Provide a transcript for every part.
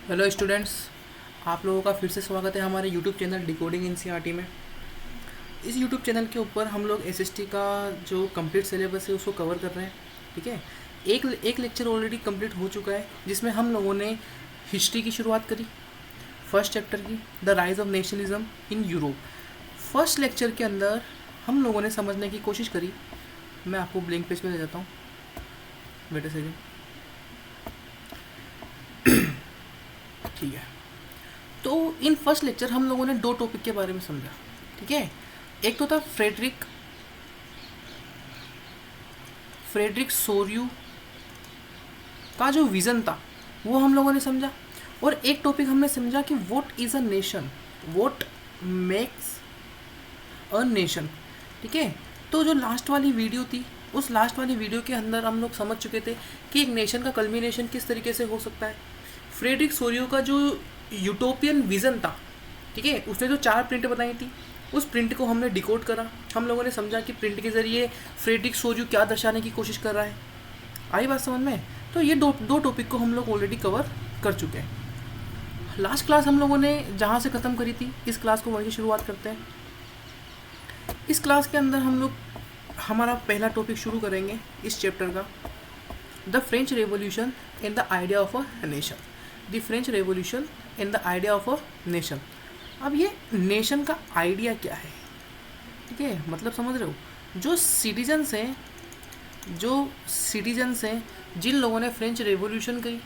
Hello students, आप लोगों का फिर से स्वागत है हमारे यूट्यूब चैनल डिकोडिंग एनसीईआरटी में। इस यूट्यूब चैनल के ऊपर हम लोग एसएसटी का जो कंप्लीट सिलेबस है उसको कवर कर रहे हैं। ठीक है, एक लेक्चर ऑलरेडी कंप्लीट हो चुका है जिसमें हम लोगों ने हिस्ट्री की शुरुआत करी, फर्स्ट चैप्टर की, the rise of nationalism in Europe. First lecture के अंदर हम लोगों ने समझने की कोशिश करी। मैं आपको ब्लैंक पेज पे ले जाता हूँ, वेट अ सेकंड। ठीक है, तो इन फर्स्ट लेक्चर हम लोगों ने दो टॉपिक के बारे में समझा। ठीक है, एक तो था फ्रेडरिक सोर्यू का जो विज़न था वो हम लोगों ने समझा, और एक टॉपिक हमने समझा कि what is a nation, what makes a nation. ठीक है, तो जो लास्ट वाली वीडियो थी उस लास्ट वाली वीडियो के अंदर हम लोग समझ चुके थे कि एक नेशन का कल्मिनेशन किस तरीके से हो सकता है। फ्रेडरिक सोरियो का जो यूटोपियन विज़न था, ठीक है, उसने जो 4 प्रिंट बनाई थी उस प्रिंट को हमने डिकोड करा। हम लोगों ने समझा कि प्रिंट के ज़रिए फ्रेडरिक सोरियो क्या दर्शाने की कोशिश कर रहा है। आई बात समझ में? तो ये दो टॉपिक को हम लोग ऑलरेडी कवर कर चुके हैं। लास्ट क्लास हम लोगों ने जहाँ से ख़त्म करी थी इस क्लास को वहीं शुरुआत करते हैं। इस क्लास के अंदर हम लोग हमारा पहला टॉपिक शुरू करेंगे इस चैप्टर का, the French Revolution in the idea of a nation. The French Revolution in the idea of a nation. अब ये नेशन का आइडिया क्या है? ठीक है, मतलब समझ रहे हो, जो सिटीजन्स हैं जिन लोगों ने फ्रेंच रेवोल्यूशन करी,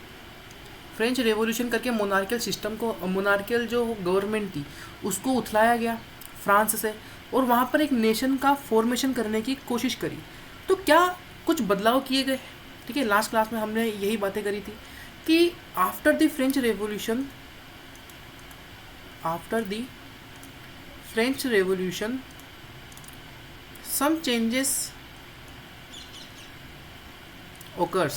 फ्रेंच रेवोल्यूशन करके मोनार्कियल सिस्टम को, मोनार्कियल जो गवर्नमेंट थी उसको उथलाया गया फ्रांस से, और वहाँ पर एक नेशन का फॉर्मेशन करने की कोशिश करी। तो क्या कुछ बदलाव किए गए? ठीक है, लास्ट क्लास में हमने यही बातें करी थी कि after the French Revolution some changes occurs.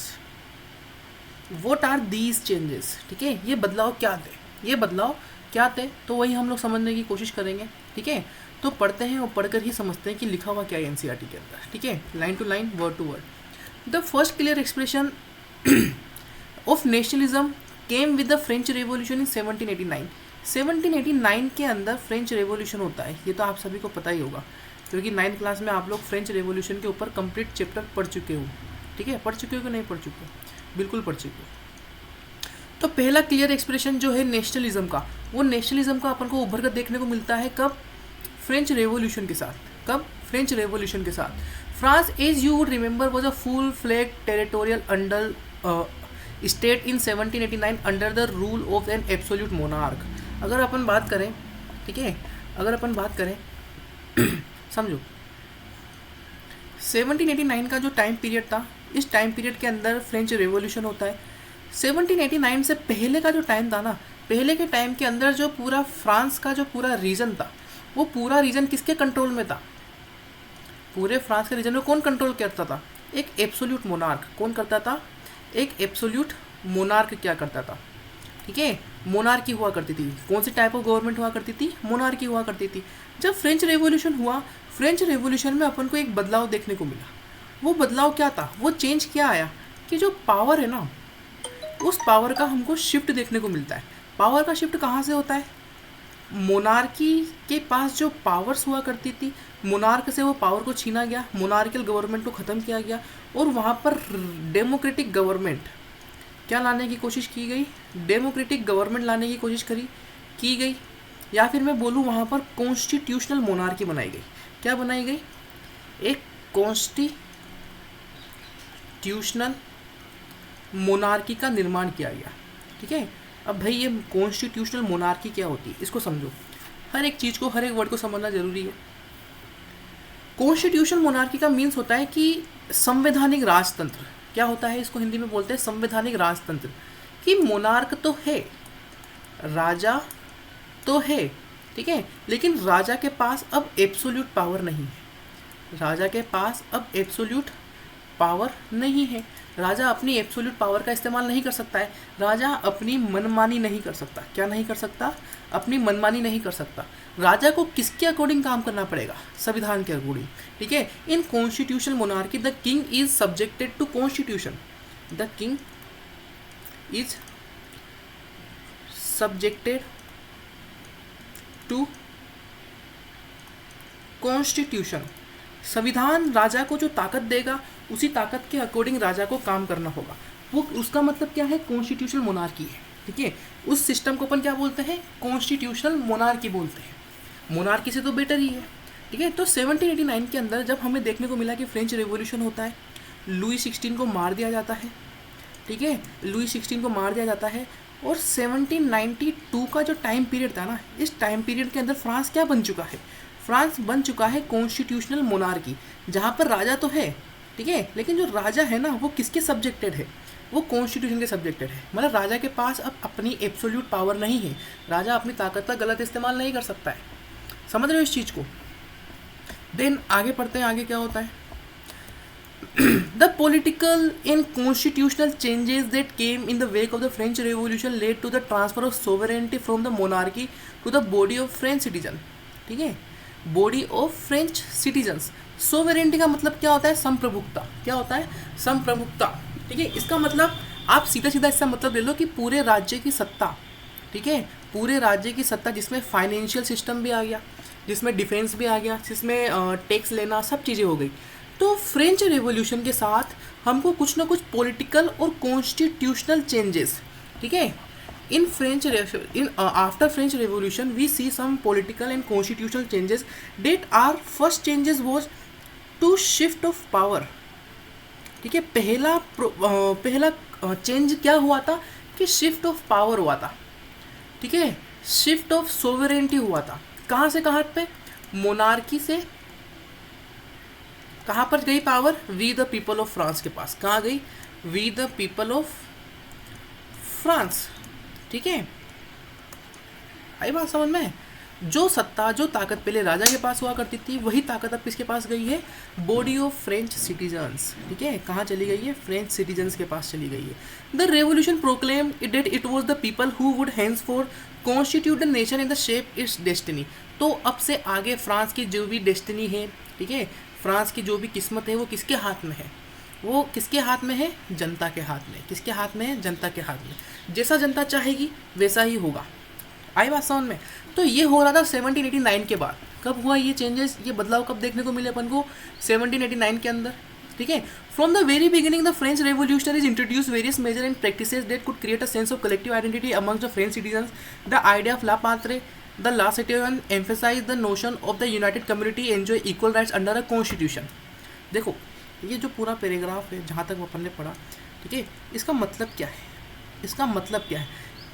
What are these changes? ठीक है, ये बदलाव क्या थे, तो वही हम लोग समझने की कोशिश करेंगे। ठीक है, तो पढ़ते हैं और पढ़कर ही समझते हैं कि लिखा हुआ क्या है एनसीईआरटी के अंदर। ठीक है, line to line, word to word. The first clear expression of nationalism came with the French Revolution in 1789। 1789 के अंदर फ्रेंच रेवोल्यूशन होता है, ये तो आप सभी को पता ही होगा क्योंकि 9th क्लास में आप लोग फ्रेंच रेवोल्यूशन के ऊपर कंप्लीट चैप्टर पढ़ चुके हो। ठीक है, पढ़ चुके हो कि नहीं पढ़ चुके हो? बिल्कुल पढ़ चुके हो। तो पहला क्लियर एक्सप्रेशन जो है नेशनलिज्म का, वो नेशनलिज्म का अपन को उभर कर देखने को मिलता है कब? फ्रेंच रेवोल्यूशन के साथ। कब? फ्रेंच रेवोल्यूशन के साथ। France, as you would remember, was a full flag territorial under state in 1789 under the rule of an absolute monarch. अगर अपन बात करें, ठीक है, अगर अपन बात करें समझो, 1789 का जो टाइम पीरियड था, इस टाइम पीरियड के अंदर फ्रेंच रेवोल्यूशन होता है। 1789 से पहले का जो टाइम था ना, पहले के टाइम के अंदर जो पूरा फ्रांस का जो पूरा रीजन था, वो पूरा रीजन किसके कंट्रोल में था? पूरे फ्रांस के रीजन में कौन कंट्रोल करता था? एक एब्सोल्यूट मोनार्क। कौन करता था? एक एब्सोल्यूट मोनार्क क्या करता था? ठीक है, मोनार्की हुआ करती थी। कौन सी टाइप ऑफ गवर्नमेंट हुआ करती थी? मोनार्की हुआ करती थी। जब फ्रेंच रेवोल्यूशन हुआ, फ्रेंच रेवोल्यूशन में अपन को एक बदलाव देखने को मिला। वो बदलाव क्या था? वो चेंज क्या आया कि जो पावर है ना, उस पावर का हमको शिफ्ट देखने को मिलता है। पावर का शिफ्ट कहाँ से होता है? मोनार्की के पास जो पावर्स हुआ करती थी, मोनार्क से वो पावर को छीना गया, मोनार्कियल गवर्नमेंट को ख़त्म किया गया, और वहाँ पर डेमोक्रेटिक गवर्नमेंट क्या लाने की कोशिश की गई? डेमोक्रेटिक गवर्नमेंट लाने की कोशिश की गई, या फिर मैं बोलूँ वहाँ पर कॉन्स्टिट्यूशनल मोनार्की बनाई गई। क्या बनाई गई? एक कॉन्स्टिट्यूशनल मोनार्की का निर्माण किया गया। ठीक है, अब भाई ये कॉन्स्टिट्यूशनल मोनार्की क्या होती है इसको समझो। हर एक चीज़ को, हर एक वर्ड को समझना जरूरी है। कॉन्स्टिट्यूशनल मोनार्की का मीन्स होता है कि संवैधानिक राजतंत्र। क्या होता है? इसको हिंदी में बोलते हैं संवैधानिक राजतंत्र। कि मोनार्क तो है, राजा तो है, ठीक है, लेकिन राजा के पास अब एब्सोल्यूट पावर नहीं है। राजा के पास अब एब्सोल्यूट पावर नहीं है। राजा अपनी एब्सोल्यूट पावर का इस्तेमाल नहीं कर सकता है। राजा अपनी मनमानी नहीं कर सकता। क्या नहीं कर सकता? अपनी मनमानी नहीं कर सकता। राजा को किसके अकॉर्डिंग काम करना पड़ेगा? संविधान के अकॉर्डिंग। ठीक है, in constitutional monarchy the king is subjected to constitution. The king is subjected to constitution. संविधान राजा को जो ताकत देगा उसी ताकत के अकॉर्डिंग राजा को काम करना होगा। वो उसका मतलब क्या है, कॉन्स्टिट्यूशनल मोनार्की है। ठीक है, उस सिस्टम को अपन क्या बोलते हैं, कॉन्स्टिट्यूशनल मोनार्की बोलते हैं। मोनार्की से तो बेटर ही है। ठीक है, तो 1789 के अंदर जब हमें देखने को मिला कि फ्रेंच रेवोल्यूशन होता है, लुई 16 को मार दिया जाता है। ठीक है, लुई 16 को मार दिया जाता है और 1792 का जो टाइम पीरियड था ना, इस टाइम पीरियड के अंदर फ्रांस क्या बन चुका है, फ्रांस बन चुका है कॉन्स्टिट्यूशनल मोनार्की, जहाँ पर राजा तो है। ठीक है, लेकिन जो राजा है ना वो किसके सब्जेक्टेड है, वो कॉन्स्टिट्यूशन के सब्जेक्टेड है। मतलब राजा के पास अब अपनी एब्सोल्यूट पावर नहीं है, राजा अपनी ताकत का गलत इस्तेमाल नहीं कर सकता है। समझ रहे हो इस चीज़ को। देन आगे पढ़ते हैं, आगे क्या होता है। The political and constitutional changes that came in the wake of the French Revolution led to the transfer of sovereignty from the monarchy to the body of French citizen। ठीक है, बॉडी ऑफ फ्रेंच सिटीजन्स। सोवेरेंटी का मतलब क्या होता है, संप्रभुता। क्या होता है, संप्रभुता। ठीक है, इसका मतलब आप सीधा सीधा इसका मतलब ले लो कि पूरे राज्य की सत्ता। ठीक है, पूरे राज्य की सत्ता, जिसमें फाइनेंशियल सिस्टम भी आ गया, जिसमें डिफेंस भी आ गया, जिसमें टैक्स लेना, सब चीज़ें हो गई। तो फ्रेंच रेवोल्यूशन के साथ हमको कुछ ना कुछ पॉलिटिकल और कॉन्स्टिट्यूशनल चेंजेस। ठीक है, after French Revolution we see some political and constitutional changes that are first changes was to shift of power। ठीक है, पहला चेंज क्या हुआ था कि शिफ्ट ऑफ पावर हुआ था। ठीक है, शिफ्ट ऑफ सोवरेंटी हुआ था। कहाँ से कहाँ पे, मोनार्की से कहाँ पर गई power, we the people of France के पास। कहाँ गई, we the people of France. ठीक है, आई बात समझ में। जो सत्ता, जो ताकत पहले राजा के पास हुआ करती थी, वही ताकत अब किसके पास गई है, बॉडी ऑफ फ्रेंच सिटीजन्स। ठीक है, कहाँ चली गई है, फ्रेंच सिटीजन्स के पास चली गई है। The revolution proclaim that it was the people who would henceforth constitute the nation in the shape its destiny. तो अब से आगे फ्रांस की जो भी डेस्टिनी है, ठीक है, फ्रांस की जो भी किस्मत है, वो किसके हाथ में है, वो किसके हाथ में है, जनता के हाथ में। किसके हाथ में है, जनता के हाथ में। जैसा जनता चाहेगी वैसा ही होगा। आई बात समझ में। तो ये हो रहा था 1789 के बाद। कब हुआ ये चेंजेस, ये बदलाव कब देखने को मिले अपन को, 1789 के अंदर। ठीक है, from the very beginning the French revolutionaries introduce various major and practices that could create a sense of collective identity amongst the French citizens. The idea of ला पात्रे द ला citizen emphasize the notion of the united community enjoy equal rights under a constitution. देखो ये जो पूरा paragraph है, जहाँ तक अपन ने पढ़ा, ठीक है, इसका मतलब क्या है, इसका मतलब क्या है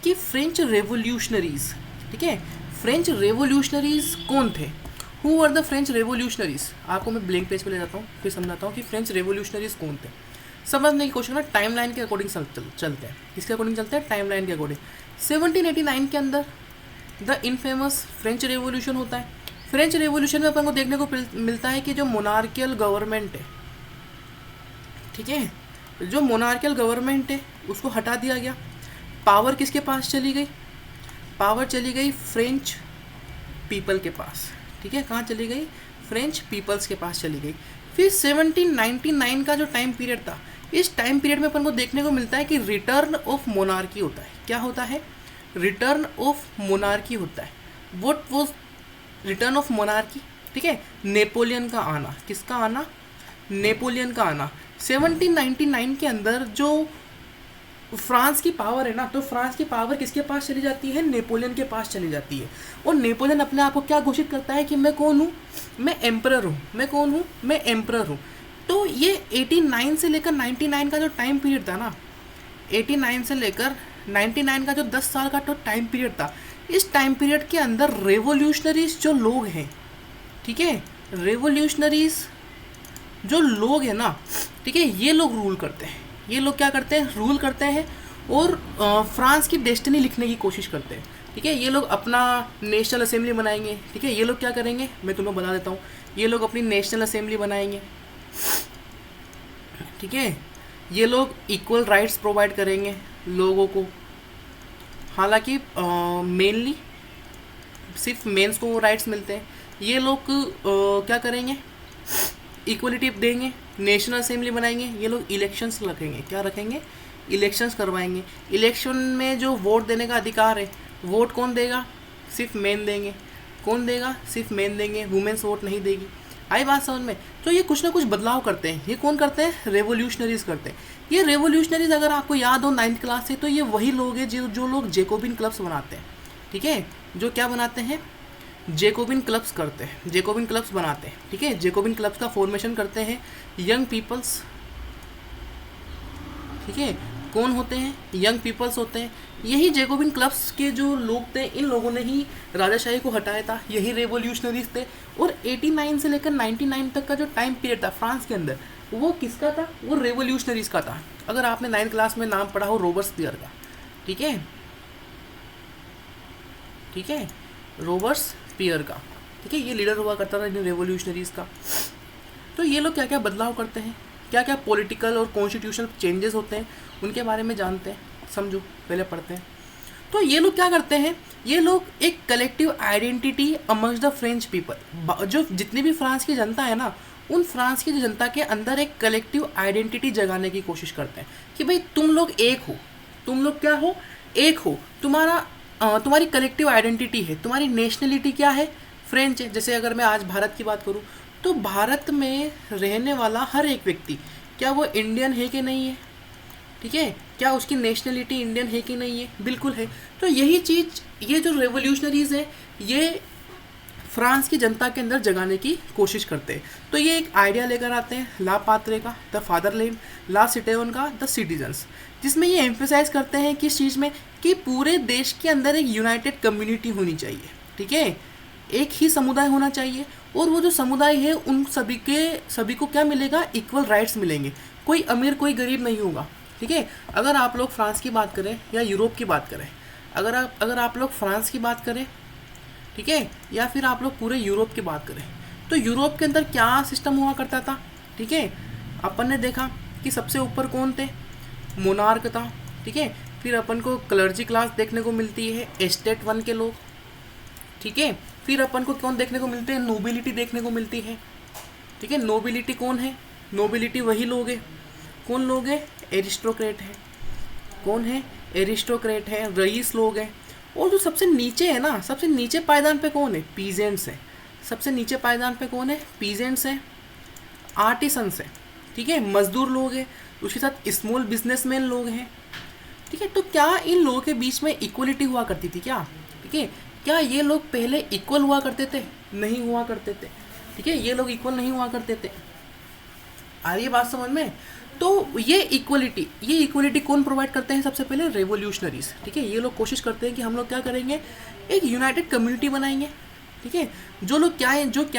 कि फ्रेंच रेवोल्यूशनरीज, ठीक है, फ्रेंच रेवोल्यूशनरीज कौन थे, who are the French revolutionaries. आपको मैं ब्लैंक पेज पे ले जाता हूँ, फिर समझाता हूँ कि फ्रेंच रेवोल्यूशनरीज कौन थे। समझने की कोशिश करना, टाइम लाइन के अकॉर्डिंग चलते हैं। किसके अकॉर्डिंग चलते हैं, टाइम लाइन के अकॉर्डिंग। 1789 के अंदर द इनफेमस फ्रेंच रेवोल्यूशन होता है। फ्रेंच रेवोल्यूशन में अपन को देखने को मिलता है कि जो मोनार्कियल गवर्नमेंट है, ठीक है, जो मोनार्कियल गवर्नमेंट है उसको हटा दिया गया। पावर किसके पास चली गई, पावर चली गई फ्रेंच पीपल के पास। ठीक है, कहाँ चली गई, फ्रेंच पीपल्स के पास चली गई। फिर 1799 का जो टाइम पीरियड था, इस टाइम पीरियड में अपन को देखने को मिलता है कि रिटर्न ऑफ मोनार्की होता है। क्या होता है, रिटर्न ऑफ मोनार्की होता है। What was written of monarchy, ठीक है, नेपोलियन का आना। किसका आना, नेपोलियन का आना। 1799 के अंदर जो फ्रांस की पावर है ना, तो फ्रांस की पावर किसके पास चली जाती है, नेपोलियन के पास चली जाती है। और नेपोलियन अपने आप को क्या घोषित करता है कि मैं कौन हूँ, मैं एम्परर हूँ। मैं कौन हूँ, मैं एम्परर हूँ। तो ये 89 से लेकर 99 का जो टाइम पीरियड था ना, 89 से लेकर 99 का जो 10 साल का तो टाइम पीरियड था, इस टाइम पीरियड के अंदर रेवोल्यूशनरीज जो लोग हैं, ठीक है, रेवोल्यूशनरीज जो लोग हैं ना, ठीक है, ये लोग रूल करते हैं। ये लोग क्या करते हैं, रूल करते हैं और फ्रांस की डेस्टिनी लिखने की कोशिश करते हैं। ठीक है, ये लोग अपना नेशनल असेंबली बनाएंगे। ठीक है, ये लोग क्या करेंगे, मैं तुम्हें बता देता हूँ, ये लोग अपनी नेशनल असेंबली बनाएंगे। ठीक है, ये लोग इक्वल राइट्स प्रोवाइड करेंगे लोगों को। हालांकि मेनली सिर्फ मेंस को राइट्स मिलते हैं। ये लोग क्या करेंगे, इक्वलिटी देंगे, नेशनल असेंबली बनाएंगे। ये लोग इलेक्शंस रखेंगे। क्या रखेंगे, इलेक्शंस करवाएंगे। इलेक्शन में जो वोट देने का अधिकार है वोट कौन देगा? सिर्फ मेन देंगे। कौन देगा? सिर्फ मेन देंगे, वुमेन्स वोट नहीं देगी। आई बात समझ में? तो ये कुछ ना कुछ बदलाव करते हैं। ये कौन करते हैं? रेवोल्यूशनरीज करते हैं। ये रेवोल्यूशनरीज अगर आपको याद हो 9th क्लास से, तो ये वही लोग हैं जो लोग जेकोबिन क्लब्स बनाते हैं। ठीक है, जो क्या बनाते हैं? जेकोबिन क्लब्स करते हैं, जेकोबिन क्लब्स बनाते हैं। ठीक है, जेकोबिन क्लब्स का फॉर्मेशन करते हैं यंग पीपल्स। ठीक है, कौन होते हैं? यंग पीपल्स होते हैं। यही जेकोबिन क्लब्स के जो लोग थे, इन लोगों ने ही राजाशाही को हटाया था। यही रेवोल्यूशनरीज थे। और 89 से लेकर 99 तक का जो टाइम पीरियड था फ्रांस के अंदर, वो किसका था? वो रेवोल्यूशनरीज का था। अगर आपने 9th क्लास में नाम पढ़ा हो रोबर्सपियर का। ठीक है, ठीक है, रोबर्सपियर का। ठीक है, ये लीडर हुआ करता था इन रेवोल्यूशनरीज का। तो ये लोग क्या क्या बदलाव करते हैं, क्या क्या पॉलिटिकल और कॉन्स्टिट्यूशनल चेंजेस होते हैं, उनके बारे में जानते हैं। समझो, पहले पढ़ते हैं। तो ये लोग क्या करते हैं? ये लोग एक collective identity amongst the French people, जो जितनी भी फ्रांस की जनता है ना, उन फ्रांस की जो जनता के अंदर एक कलेक्टिव आइडेंटिटी जगाने की कोशिश करते हैं कि भाई तुम लोग एक हो, तुम लोग क्या हो? एक हो। तुम्हारी कलेक्टिव आइडेंटिटी है, तुम्हारी नेशनलिटी क्या है? फ्रेंच है। जैसे अगर मैं आज भारत की बात करूँ, तो भारत में रहने वाला हर एक व्यक्ति, क्या वो इंडियन है कि नहीं है? ठीक है, क्या उसकी नेशनलिटी इंडियन है कि नहीं है? बिल्कुल है। तो यही चीज़ ये जो रेवोल्यूशनरीज है, ये फ्रांस की जनता के अंदर जगाने की कोशिश करते हैं। तो ये एक आइडिया लेकर आते हैं ला पात्रे का, द फादरलैंड, ला सिटेवन का, द सिटीजन्स, जिसमें ये एम्फेसाइज करते हैं किस चीज़ में? कि पूरे देश के अंदर एक यूनाइटेड कम्युनिटी होनी चाहिए। ठीक है, एक ही समुदाय होना चाहिए। और वो जो समुदाय है, उन सभी को क्या मिलेगा? इक्वल राइट्स मिलेंगे। कोई अमीर कोई गरीब नहीं होगा। ठीक है, अगर आप लोग फ्रांस की बात करें या यूरोप की बात करें, अगर आप लोग फ्रांस की बात करें, ठीक है, या फिर आप लोग पूरे यूरोप की बात करें, तो यूरोप के अंदर क्या सिस्टम हुआ करता था? ठीक है, अपन ने देखा कि सबसे ऊपर कौन थे? मोनार्क था। ठीक है, फिर अपन को क्लर्जी क्लास देखने को मिलती है, एस्टेट 1 के लोग। ठीक है, फिर अपन को कौन देखने को मिलते हैं? नोबिलिटी देखने को मिलती है। ठीक है, नोबिलिटी कौन है? नोबिलिटी वही लोग हैं। कौन लोग हैं? एरिस्टोक्रेट है। कौन है? एरिस्टोक्रेट है, रईस लोग हैं। और जो सबसे नीचे है ना, सबसे नीचे पायदान पे कौन है? पीजेंट्स है। सबसे नीचे पायदान पे कौन है? पीजेंट्स है, आर्टिसंस है। ठीक है, मजदूर लोग हैं। उसके साथ स्मॉल बिजनेसमैन लोग हैं। ठीक है, तो क्या इन लोगों के बीच में इक्वलिटी हुआ करती थी क्या? ठीक है, क्या ये लोग पहले इक्वल हुआ करते थे? नहीं हुआ करते थे। ठीक है, ये लोग इक्वल नहीं हुआ करते थे। आ रही है बात समझ में? तो ये इक्वलिटी कौन प्रोवाइड करते हैं? सबसे पहले रेवोल्यूशनरीज। ठीक है, ये लोग कोशिश करते हैं कि हम लोग क्या करेंगे? एक यूनाइटेड कम्युनिटी बनाएंगे। ठीक है, जो क्या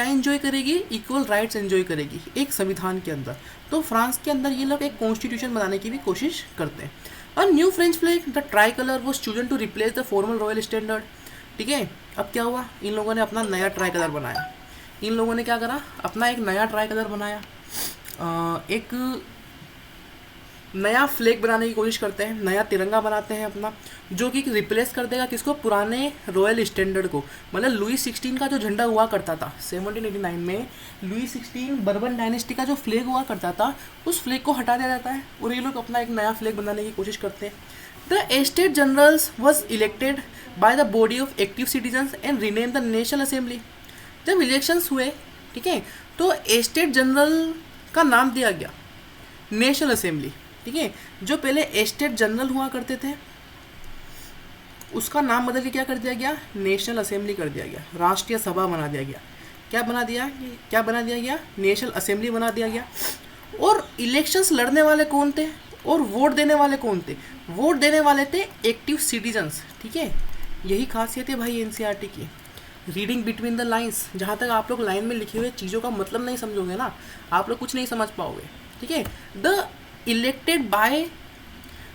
एंजॉय करेगी? इक्वल राइट्स एंजॉय करेगी एक संविधान के अंदर। तो फ्रांस के अंदर ये लोग एक कॉन्स्टिट्यूशन बनाने की भी कोशिश करते हैं। और new French flag the tricolour was chosen to replace the formal royal standard. ठीक है, अब क्या हुआ? इन लोगों ने अपना नया ट्राई कलर बनाया। इन लोगों ने क्या करा? अपना एक नया ट्राई कलर बनाया। एक नया फ्लैग बनाने की कोशिश करते हैं, नया तिरंगा बनाते हैं अपना, जो कि रिप्लेस कर देगा किसको? पुराने रॉयल स्टैंडर्ड को। मतलब लुई 16 का जो झंडा हुआ करता था 1789 में, लुई 16 बर्बन डायनेस्टी का जो फ्लैग हुआ करता था, उस फ्लैग को हटा दिया जाता है और ये लोग अपना एक नया फ्लैग बनाने की कोशिश करते हैं। The estate generals was elected by the body of active citizens and rename the national assembly. जब इलेक्शंस हुए, ठीक है, तो एस्टेट जनरल का नाम दिया गया नेशनल असेंबली। ठीक है, जो पहले एस्टेट जनरल हुआ करते थे, उसका नाम बदल के क्या कर दिया गया? नेशनल असेंबली कर दिया गया, राष्ट्रीय सभा बना दिया गया। क्या बना दिया गया? नेशनल असेंबली बना दिया गया। और इलेक्शंस लड़ने वाले कौन थे और वोट देने वाले कौन थे? वोट देने वाले थे एक्टिव सिटीजन्स। ठीक है, यही खासियत है भाई एनसीईआरटी की, रीडिंग बिटवीन द लाइन्स। जहाँ तक आप लोग लाइन में लिखे हुए चीज़ों का मतलब नहीं समझोगे ना, आप लोग कुछ नहीं समझ पाओगे। ठीक है, the elected by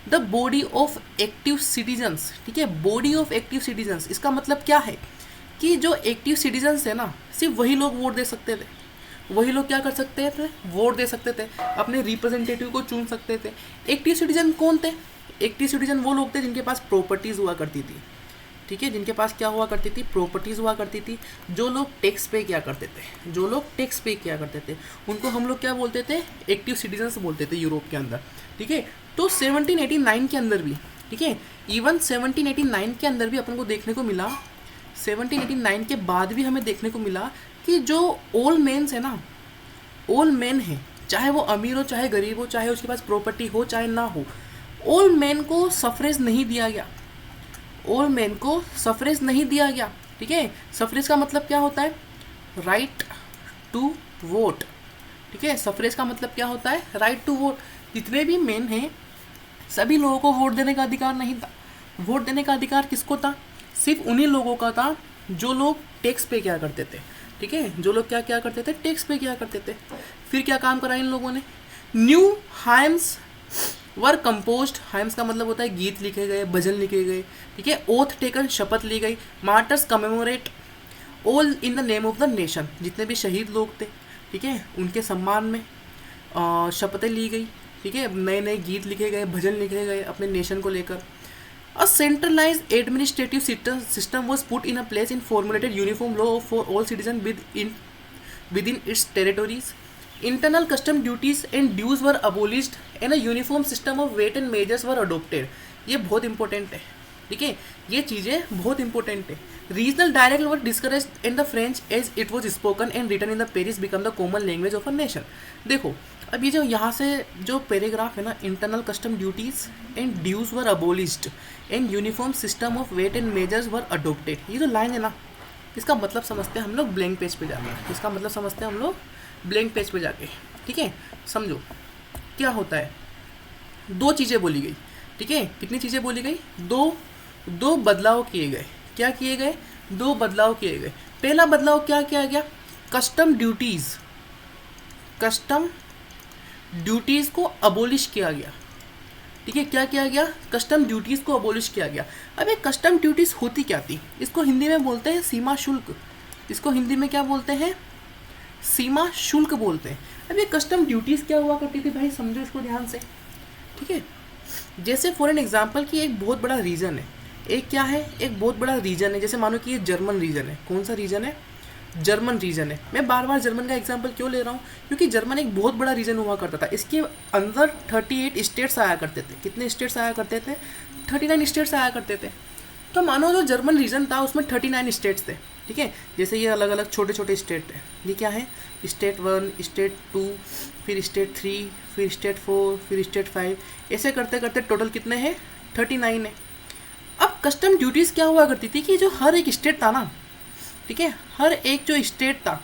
the body of active citizens. ठीक है, बॉडी ऑफ एक्टिव सिटीजन्स, इसका मतलब क्या है? कि जो एक्टिव सिटीजन्स है ना, सिर्फ वही लोग वोट दे सकते थे। वही लोग क्या कर सकते थे? वोट दे सकते थे, अपने रिप्रेजेंटेटिव को चुन सकते थे। एक्टिव सिटीजन कौन थे? एक्टिव सिटीजन वो लोग थे जिनके पास प्रॉपर्टीज़ हुआ करती थी। ठीक है, जिनके पास क्या हुआ करती थी? प्रॉपर्टीज़ हुआ करती थी। जो लोग टैक्स पे किया करते थे, उनको हम लोग क्या बोलते थे? एक्टिव सिटीजन्स बोलते थे यूरोप के अंदर। ठीक है, तो 1789 के अंदर भी ठीक है। इवन 1789 के अंदर भी अपन को देखने को मिला, 1789 के बाद भी हमें देखने को मिला कि जो ओल्ड मेन्स है ना, ओल्ड मैन है, चाहे वो अमीर हो चाहे गरीब हो, चाहे उसके पास प्रॉपर्टी हो चाहे ना हो, ओल्ड मैन को सफरेज नहीं दिया गया, ओल्ड मैन को सफरेज नहीं दिया गया। ठीक है, सफरेज का मतलब क्या होता है? Right to vote. ठीक है, सफरेज का मतलब क्या होता है? Right to vote. जितने भी मेन हैं सभी लोगों को वोट देने का अधिकार नहीं था। वोट देने का अधिकार किसको था? सिर्फ उन्हीं लोगों का था जो लोग टैक्स पे किया करते थे। ठीक है, जो लोग क्या क्या करते थे? टैक्स पे किया करते थे। फिर क्या काम करा इन लोगों ने? न्यू हाइम्स वर कंपोज्ड। हाइम्स का मतलब होता है गीत लिखे गए, भजन लिखे गए। ठीक है, ओथ टेकन, शपथ ली गई। Martyrs commemorate all in the name of the nation. जितने भी शहीद लोग थे, ठीक है, उनके सम्मान में शपथें ली गई। ठीक है, नए नए गीत लिखे गए, भजन लिखे गए अपने नेशन को लेकर। A centralized administrative system was put in a place in formulated uniform law for all citizens within its territories. Internal custom duties and dues were abolished and a uniform system of weight and measures were adopted. ये बहुत important है। ठीक है, ये चीज़ें बहुत important है। Regional dialect were discouraged and the French as it was spoken and written in the Paris become the common language of a nation. देखो अब ये जो यहाँ से जो पैराग्राफ है ना, internal custom duties and dues were abolished and uniform system of weight and measures were adopted, ये जो लाइन है ना, इसका मतलब समझते हैं हम लोग ब्लैंक पेज पे जाके। इसका मतलब समझते हैं हम लोग ब्लैंक पेज पे जाके। ठीक है, समझो क्या होता है। दो चीज़ें बोली गई। ठीक है, कितनी चीज़ें बोली गई? दो बदलाव किए गए। क्या किए गए? दो बदलाव किए गए। पहला बदलाव क्या किया गया? कस्टम ड्यूटीज़ को अबोलिश किया गया। ठीक है, क्या किया गया? कस्टम ड्यूटीज़ को अबोलिश किया गया। अब ये कस्टम ड्यूटीज़ होती क्या थी? इसको हिंदी में बोलते हैं सीमा शुल्क। इसको हिंदी में क्या बोलते हैं? सीमा शुल्क बोलते हैं। अब ये कस्टम ड्यूटीज़ क्या हुआ करती थी भाई, समझो इसको ध्यान से। ठीक है, जैसे फॉर एन एग्जाम्पल कि एक बहुत बड़ा रीजन है। एक क्या है? एक बहुत बड़ा रीजन है। जैसे मानो कि ये जर्मन रीजन है। कौन सा रीजन है? जर्मन रीजन है। मैं बार बार जर्मन का एग्जांपल क्यों ले रहा हूँ? क्योंकि जर्मन एक बहुत बड़ा रीजन हुआ करता था। इसके अंदर 38 स्टेट्स आया करते थे। कितने स्टेट्स आया करते थे? 39 स्टेट्स आया करते थे। तो मानो जो जर्मन रीजन था उसमें 39 स्टेट्स थे। ठीक है, जैसे ये अलग अलग छोटे छोटे स्टेट हैं। ये क्या है? स्टेट 1, स्टेट 2, फिर स्टेट 3, फिर स्टेट 4, फिर स्टेट 5, ऐसे करते करते टोटल कितने हैं? 39 है। अब कस्टम ड्यूटीज़ क्या हुआ करती थी कि जो हर एक स्टेट था ना, ठीक है, हर एक जो स्टेट था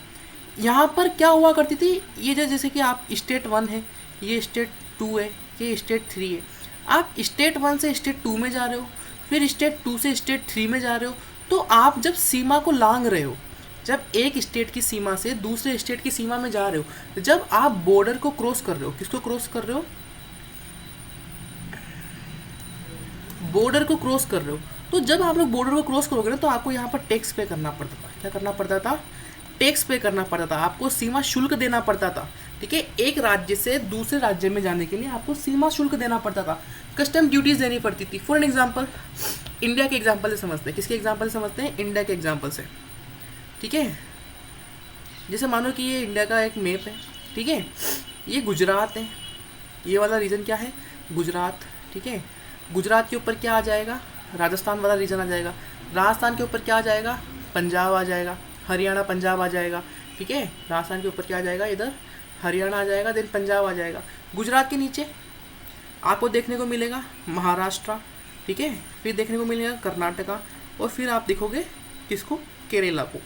यहाँ पर क्या हुआ करती थी, ये जो जैसे कि आप स्टेट 1 है, ये स्टेट 2 है, ये स्टेट 3 है। आप स्टेट 1 से स्टेट 2 में जा रहे हो, फिर स्टेट 2 से स्टेट 3 में जा रहे हो, तो आप जब सीमा को लांघ रहे हो, जब एक स्टेट की सीमा से दूसरे स्टेट की सीमा में जा रहे हो, जब आप बॉर्डर को क्रॉस कर रहे हो, किसको क्रॉस कर रहे हो? बॉर्डर को क्रॉस कर रहे हो। तो जब आप लोग बॉर्डर को क्रॉस करोगे ना, तो आपको यहाँ पर टैक्स पे करना पड़ता था। क्या करना पड़ता था? टैक्स पे करना पड़ता था। आपको सीमा शुल्क देना पड़ता था। ठीक है, एक राज्य से दूसरे राज्य में जाने के लिए आपको सीमा शुल्क देना पड़ता था, कस्टम ड्यूटीज देनी पड़ती थी। फॉर एन एग्जाम्पल, इंडिया के एग्जाम्पल से समझते हैं। किसके एग्जाम्पल से समझते हैं? इंडिया के एग्जाम्पल से। ठीक है, जैसे मानो कि ये इंडिया का एक मैप है। ठीक है, ये गुजरात है। ये वाला रीजन क्या है? गुजरात। ठीक है, गुजरात के ऊपर क्या आ जाएगा? राजस्थान वाला रीजन आ जाएगा। राजस्थान के ऊपर क्या आ जाएगा? पंजाब आ जाएगा। हरियाणा पंजाब आ जाएगा। ठीक है, राजस्थान के ऊपर क्या आ जाएगा? इधर हरियाणा आ जाएगा, देन पंजाब आ जाएगा। गुजरात के नीचे आपको देखने को मिलेगा महाराष्ट्र। ठीक है, फिर देखने को मिलेगा कर्नाटका, और फिर आप देखोगे किसको? केरला को।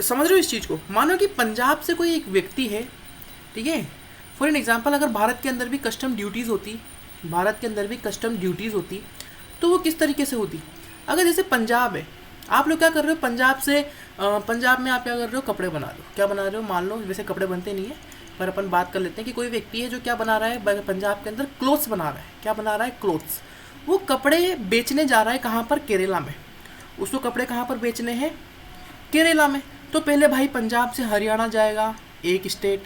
समझ रहे हो इस चीज़ को? मानो कि पंजाब से कोई एक व्यक्ति है। ठीक है, फॉर एन एग्जाम्पल, अगर भारत के अंदर भी कस्टम ड्यूटीज़ होती, भारत के अंदर भी कस्टम ड्यूटीज़ होती, तो वो किस तरीके से होती? अगर जैसे पंजाब है, आप लोग क्या कर रहे हो? पंजाब से पंजाब में आप क्या कर रहे हो? कपड़े बना रहे हो। क्या बना रहे हो? मान लो, वैसे कपड़े बनते नहीं है, पर अपन बात कर लेते हैं कि कोई व्यक्ति है जो क्या बना रहा है? पंजाब के अंदर क्लोथ्स बना रहा है। क्या बना रहा है? क्लोथ्स। वो कपड़े बेचने जा रहा है कहाँ पर? केरला में। उसको कपड़े कहाँ पर बेचने हैं? केरला में। तो पहले भाई पंजाब से हरियाणा जाएगा, एक स्टेट,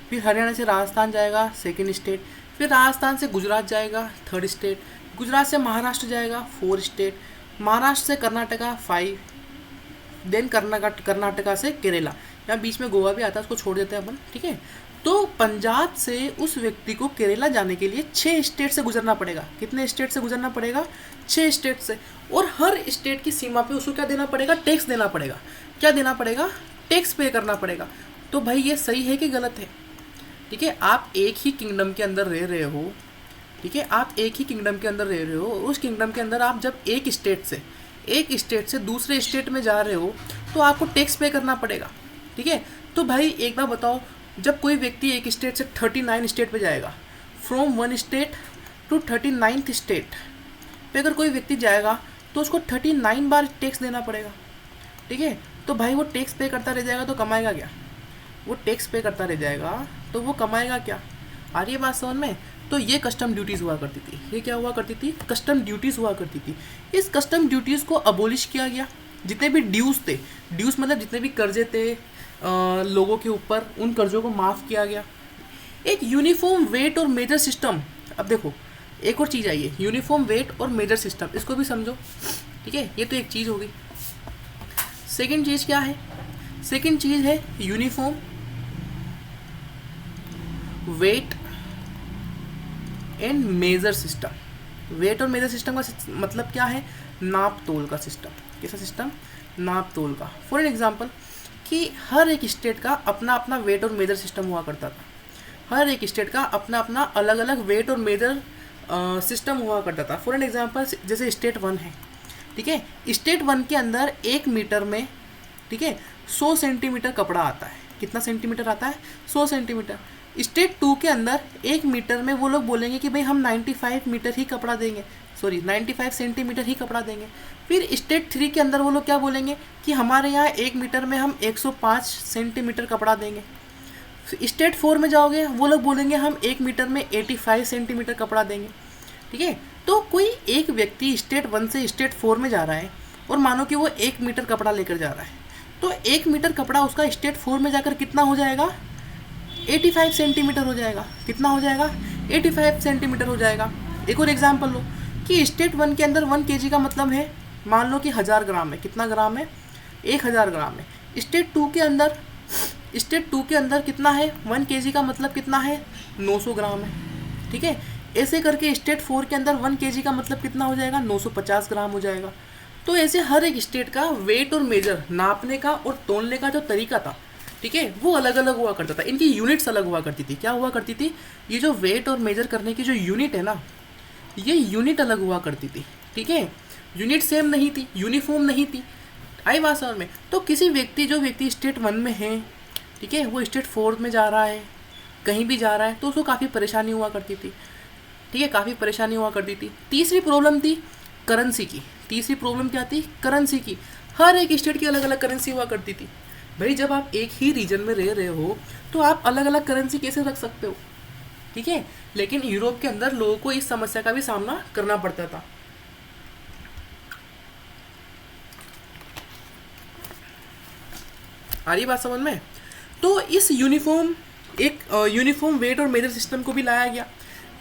फिर हरियाणा से राजस्थान जाएगा, सेकेंड स्टेट, फिर राजस्थान से गुजरात जाएगा, थर्ड स्टेट, गुजरात से महाराष्ट्र जाएगा, 4 स्टेट, महाराष्ट्र से कर्नाटका 5, देन कर्नाटका से केरला। यहाँ बीच में गोवा भी आता है, उसको छोड़ देते हैं अपन। ठीक है, तो पंजाब से उस व्यक्ति को केरला जाने के लिए 6 स्टेट से गुजरना पड़ेगा। कितने स्टेट से गुजरना पड़ेगा? 6 स्टेट से। और हर स्टेट की सीमा पे उसको क्या देना पड़ेगा? टैक्स देना पड़ेगा। क्या देना पड़ेगा? टैक्स पे करना पड़ेगा। तो भाई ये सही है कि गलत है? ठीक है, आप एक ही किंगडम के अंदर रह रहे हो, ठीक है, आप एक ही किंगडम के अंदर रह रहे हो, उस किंगडम के अंदर आप जब एक स्टेट से दूसरे स्टेट में जा रहे हो तो आपको टैक्स पे करना पड़ेगा। ठीक है, तो भाई एक बार बताओ, जब कोई व्यक्ति एक स्टेट से 39 स्टेट पे जाएगा, from 1 state to 39th state पे अगर कोई व्यक्ति जाएगा तो उसको 39 बार टैक्स देना पड़ेगा। ठीक है, तो भाई वो टैक्स पे करता रह जाएगा तो कमाएगा क्या? वो टैक्स पे करता रह जाएगा तो वो कमाएगा क्या? आ रही है बात समझ में? तो ये कस्टम ड्यूटीज़ हुआ करती थी। ये क्या हुआ करती थी? कस्टम ड्यूटीज़ हुआ करती थी। इस कस्टम ड्यूटीज़ को अबोलिश किया गया। जितने भी ड्यूज़ थे, ड्यूज़ मतलब जितने भी कर्जे थे लोगों के ऊपर, उन कर्जों को माफ़ किया गया। एक यूनिफॉर्म वेट और मेजर सिस्टम। अब देखो एक और चीज़ आई है, यूनिफॉर्म वेट और मेजर सिस्टम, इसको भी समझो। ठीक है, ये तो एक चीज़ हो गई। सेकेंड चीज़ क्या है? सेकेंड चीज़ है uniform weight and measure system. Weight और मेजर सिस्टम का मतलब क्या है? नाप तोल का सिस्टम। कैसा सिस्टम? नाप तोल का। फॉर एन एग्जांपल कि हर एक स्टेट का अपना अपना वेट और मेजर सिस्टम हुआ करता था। हर एक स्टेट का अपना अपना अलग अलग वेट और मेजर सिस्टम हुआ करता था। फॉर एन एग्जांपल जैसे स्टेट 1 है, ठीक है, स्टेट 1 के अंदर 1 मीटर में, ठीक है, 100 सेंटीमीटर कपड़ा आता है। कितना सेंटीमीटर आता है? 100 सेंटीमीटर। स्टेट 2 के अंदर 1 मीटर में वो लोग बोलेंगे कि भाई हम 95 मीटर ही कपड़ा देंगे, 95 सेंटीमीटर ही कपड़ा देंगे। फिर स्टेट 3 के अंदर वो लोग क्या बोलेंगे कि हमारे यहाँ 1 मीटर में हम 105 सेंटीमीटर कपड़ा देंगे। स्टेट 4 में जाओगे, वो लोग बोलेंगे हम 1 मीटर में 85 सेंटीमीटर कपड़ा देंगे। ठीक है, तो कोई एक व्यक्ति स्टेट 1 से स्टेट 4 में जा रहा है और मानो कि वो 1 मीटर कपड़ा लेकर जा रहा है, तो 1 मीटर कपड़ा उसका स्टेट 4 में जाकर कितना हो जाएगा? 85 सेंटीमीटर हो जाएगा। कितना हो जाएगा? 85 सेंटीमीटर हो जाएगा। एक और एग्जांपल लो कि स्टेट 1 के अंदर 1 kg का मतलब है, मान लो कि 1000 ग्राम है। कितना ग्राम है? 1000 ग्राम है। स्टेट 2 के अंदर कितना है? 1 kg का मतलब कितना है? 900 ग्राम है। ठीक है, ऐसे करके स्टेट 4 के अंदर 1 kg का मतलब कितना हो जाएगा? 950 ग्राम हो जाएगा। तो ऐसे हर एक स्टेट का वेट और मेजर, नापने का और तोलने का जो तरीका था, ठीक है, वो अलग अलग हुआ करता था। इनकी यूनिट्स अलग हुआ करती थी। क्या हुआ करती थी? ये जो वेट और मेजर करने की जो यूनिट है ना, ये यूनिट अलग हुआ करती थी। ठीक है, यूनिट सेम नहीं थी, यूनिफॉर्म नहीं थी। आई बात समझ में? तो किसी व्यक्ति, जो व्यक्ति स्टेट 1 में है, ठीक है, वो स्टेट 4 में जा रहा है, कहीं भी जा रहा है, तो उसको काफ़ी परेशानी हुआ करती थी। ठीक है, काफ़ी परेशानी हुआ करती थी। तीसरी प्रॉब्लम थी करेंसी की। तीसरी प्रॉब्लम क्या थी? करेंसी की। हर एक स्टेट की अलग अलग करेंसी हुआ करती थी। भाई जब आप एक ही रीजन में रह रहे हो तो आप अलग अलग करेंसी कैसे रख सकते हो? ठीक है, लेकिन यूरोप के अंदर लोगों को इस समस्या का भी सामना करना पड़ता था। आ रही बात समझ में? तो इस यूनिफॉर्म वेट और मेजर सिस्टम को भी लाया गया।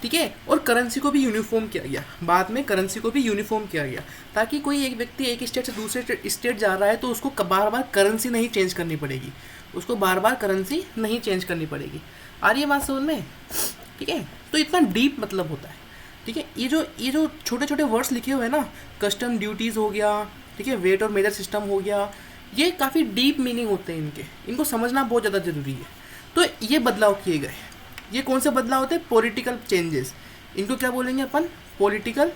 ठीक है, और करेंसी को भी यूनिफॉर्म किया गया। बाद में करेंसी को भी यूनिफॉर्म किया गया ताकि कोई एक व्यक्ति एक स्टेट से दूसरे स्टेट जा रहा है तो उसको बार बार करेंसी नहीं चेंज करनी पड़ेगी। उसको बार बार करेंसी नहीं चेंज करनी पड़ेगी। आ रही है बात समझ में? ठीक है, तो इतना डीप मतलब होता है। ठीक है, ये जो छोटे छोटे वर्ड्स लिखे हुए हैं ना, कस्टम ड्यूटीज़ हो गया, ठीक है, वेट और मेजर सिस्टम हो गया, ये काफ़ी डीप मीनिंग होते हैं इनके। इनको समझना बहुत ज़्यादा ज़रूरी है। तो ये बदलाव किए गए। ये कौन से बदलाव होते हैं? Political changes. इनको क्या बोलेंगे अपन? पॉलिटिकल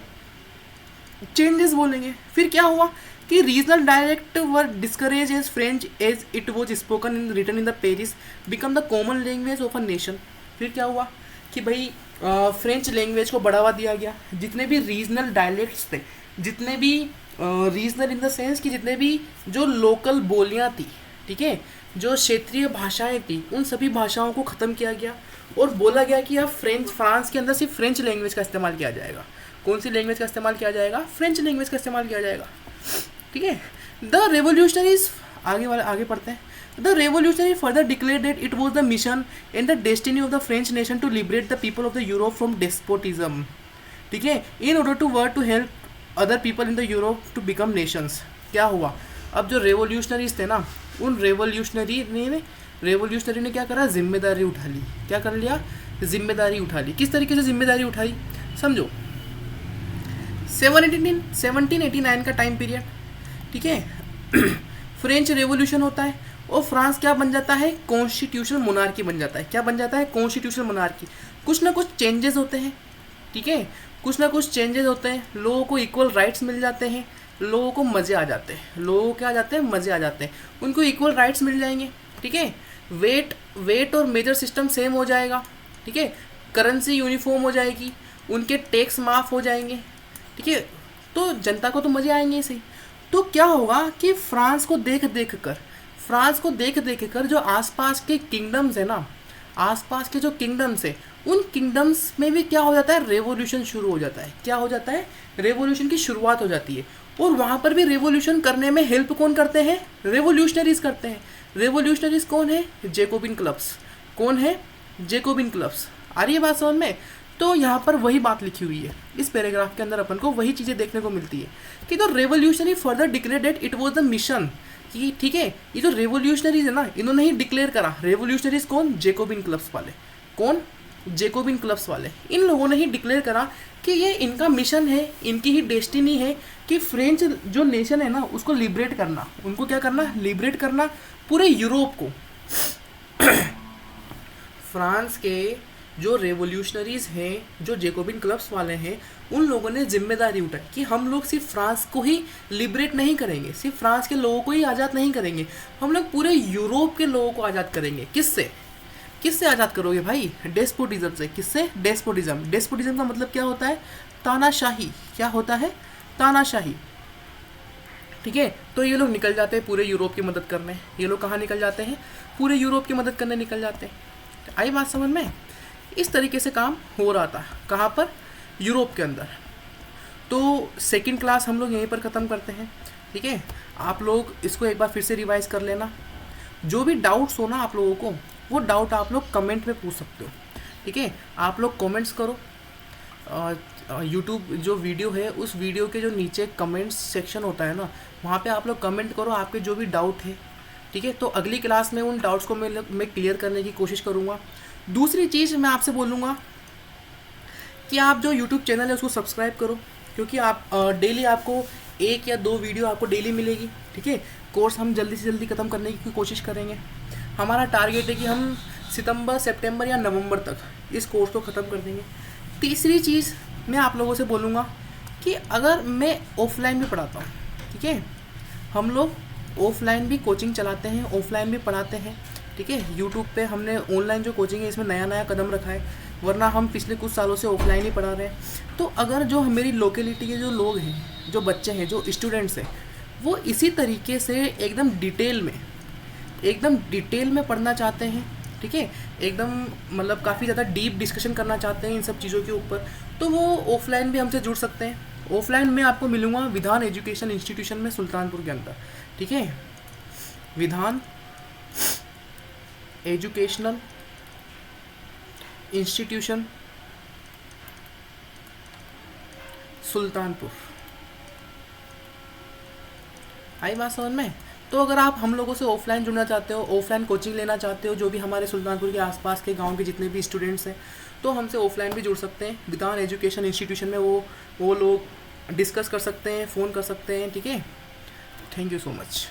चेंजेस बोलेंगे। फिर क्या हुआ कि regional dialect were discourage as French as it was spoken in written in the Paris become the common language of a nation. फिर क्या हुआ कि भाई फ्रेंच लैंग्वेज को बढ़ावा दिया गया। जितने भी रीजनल डायलेक्ट्स थे, जितने भी रीजनल इन द सेंस कि जितने भी जो लोकल बोलियाँ थी, ठीक है, जो क्षेत्रीय भाषाएं थी, उन सभी भाषाओं को ख़त्म किया गया और बोला गया कि अब फ्रांस के अंदर सिर्फ फ्रेंच लैंग्वेज का इस्तेमाल किया जाएगा। कौन सी लैंग्वेज का इस्तेमाल किया जाएगा? फ्रेंच लैंग्वेज का इस्तेमाल किया जाएगा। ठीक है, द रेवोल्यूशनरीज, आगे पढ़ते हैं। The revolutionary further declared that it was the mission and the destiny of the French nation to liberate the people of the Europe from despotism. ठीक है, in order to work to help other people in the Europe to become nations. क्या हुआ? अब जो revolutionaries थे ना, उन revolutionary ने रेवोल्यूशनरी ने क्या करा, जिम्मेदारी उठा ली। क्या कर लिया, जिम्मेदारी उठा ली। किस तरीके से जिम्मेदारी उठाई, समझो। 1789 का टाइम पीरियड, ठीक है। फ्रेंच रेवोल्यूशन होता है और फ्रांस क्या बन जाता है, कॉन्स्टिट्यूशनल मोनार्की बन जाता है। क्या बन जाता है, कॉन्स्टिट्यूशनल मोनार्की। कुछ ना कुछ चेंजेस होते हैं, ठीक है, कुछ ना कुछ चेंजेस होते हैं, लोगों को इक्वल राइट्स मिल जाते हैं, लोगों को मज़े आ जाते हैं, लोगों को क्या आ जाते हैं, मज़े आ जाते हैं, उनको इक्वल राइट्स मिल जाएंगे, ठीक है। वेट और मेजर सिस्टम सेम हो जाएगा, ठीक है। करेंसी यूनिफॉर्म हो जाएगी, उनके टैक्स माफ़ हो जाएंगे, ठीक है। तो जनता को तो मज़े आएंगे इसे। तो क्या होगा कि फ्रांस को देख देख कर जो आसपास के किंगडम्स है ना, आसपास के जो किंगडम्स है, उन किंगडम्स में भी क्या हो जाता है, रेवोल्यूशन शुरू हो जाता है। क्या हो जाता है, रेवोल्यूशन की शुरुआत हो जाती है। और वहाँ पर भी रेवोल्यूशन करने में हेल्प कौन करते हैं, रेवोल्यूशनरीज करते हैं। रेवोल्यूशनरीज कौन है, जैकोबिन क्लब्स। कौन है, जैकोबिन क्लब्स। आ रही है बात समझ में। तो यहाँ पर वही बात लिखी हुई है, इस पैराग्राफ के अंदर अपन को वही चीज़ें देखने को मिलती है कि तो revolutionary further declare that it was the mission, कि ठीक है, ये जो रेवोल्यूशनरीज है ना, इन्होंने ही डिक्लेयर करा। रेवोल्यूशनरीज कौन, जैकोबिन क्लब्स वाले। कौन, जैकोबिन क्लब्स वाले। इन लोगों ने ही डिक्लेयर करा कि ये इनका मिशन है, इनकी ही डेस्टिनी है कि फ्रेंच जो नेशन है ना, उसको लिबरेट करना। उनको क्या करना, लिबरेट करना पूरे यूरोप को। फ्रांस के जो रेवोल्यूशनरीज हैं, जो जैकोबिन क्लब्स वाले हैं, उन लोगों ने जिम्मेदारी उठाई कि हम लोग सिर्फ फ्रांस को ही लिबरेट नहीं करेंगे, सिर्फ फ्रांस के लोगों को ही आज़ाद नहीं करेंगे, हम लोग पूरे यूरोप के लोगों को आज़ाद करेंगे। किससे, किससे आज़ाद करोगे भाई, डेस्पोटिज्म से। किससे, डेस्पोटिज्म। डेस्पोटिज्म का मतलब क्या होता है, तानाशाही। क्या होता है, तानाशाही, ठीक है। तो ये लोग निकल जाते हैं पूरे यूरोप की मदद करने। ये लोग कहाँ निकल जाते हैं, पूरे यूरोप की मदद करने निकल जाते हैं। आई बात समझ में। इस तरीके से काम हो रहा था, कहाँ पर, यूरोप के अंदर। तो सेकंड क्लास हम लोग यहीं पर ख़त्म करते हैं, ठीक है। आप लोग इसको एक बार फिर से रिवाइज कर लेना। जो भी डाउट्स हो ना आप लोगों को, वो डाउट आप लोग कमेंट में पूछ सकते हो, ठीक है। आप लोग कमेंट्स करो। यूट्यूब जो वीडियो है, उस वीडियो के जो नीचे कमेंट्स सेक्शन होता है ना, वहाँ पे आप लोग कमेंट करो आपके जो भी डाउट है, ठीक है। तो अगली क्लास में उन डाउट्स को मैं क्लियर करने की कोशिश करूँगा। दूसरी चीज़ मैं आपसे बोलूँगा कि आप जो यूट्यूब चैनल है उसको सब्सक्राइब करो, क्योंकि आप डेली आपको 1 या 2 वीडियो आपको डेली मिलेगी, ठीक है। कोर्स हम जल्दी से जल्दी ख़त्म करने की कोशिश करेंगे। हमारा टारगेट है कि हम सितंबर, सितंबर या नवंबर तक इस कोर्स को ख़त्म कर देंगे। तीसरी चीज़ मैं आप लोगों से बोलूँगा कि अगर मैं ऑफलाइन भी पढ़ाता हूँ, ठीक है, हम लोग ऑफलाइन भी कोचिंग चलाते हैं, ऑफलाइन भी पढ़ाते हैं, ठीक है। यूट्यूब पे हमने ऑनलाइन जो कोचिंग है इसमें नया कदम रखा है, वरना हम पिछले कुछ सालों से ऑफलाइन ही पढ़ा रहे हैं। तो अगर जो मेरी लोकेलिटी के जो लोग हैं, जो बच्चे हैं, जो स्टूडेंट्स हैं, वो इसी तरीके से एकदम डिटेल में पढ़ना चाहते हैं, ठीक है, एकदम मतलब काफ़ी ज़्यादा डीप डिस्कशन करना चाहते हैं इन सब चीज़ों के ऊपर, तो वो ऑफलाइन भी हमसे जुड़ सकते हैं। ऑफलाइन में आपको मिलूँगा विधान एजुकेशन इंस्टीट्यूशन में, सुल्तानपुर के अंदर, ठीक है। विधान एजुकेशनल इंस्टीट्यूशन, सुल्तानपुर। आई बात समझ में। तो अगर आप हम लोगों से ऑफलाइन जुड़ना चाहते हो, ऑफलाइन कोचिंग लेना चाहते हो, जो भी हमारे सुल्तानपुर के आसपास के गांव के जितने भी स्टूडेंट्स हैं, तो हमसे ऑफलाइन भी जुड़ सकते हैं। विधान एजुकेशन इंस्टीट्यूशन में वो लोग डिस्कस कर सकते हैं, फ़ोन कर सकते हैं, ठीक है। Thank you so much.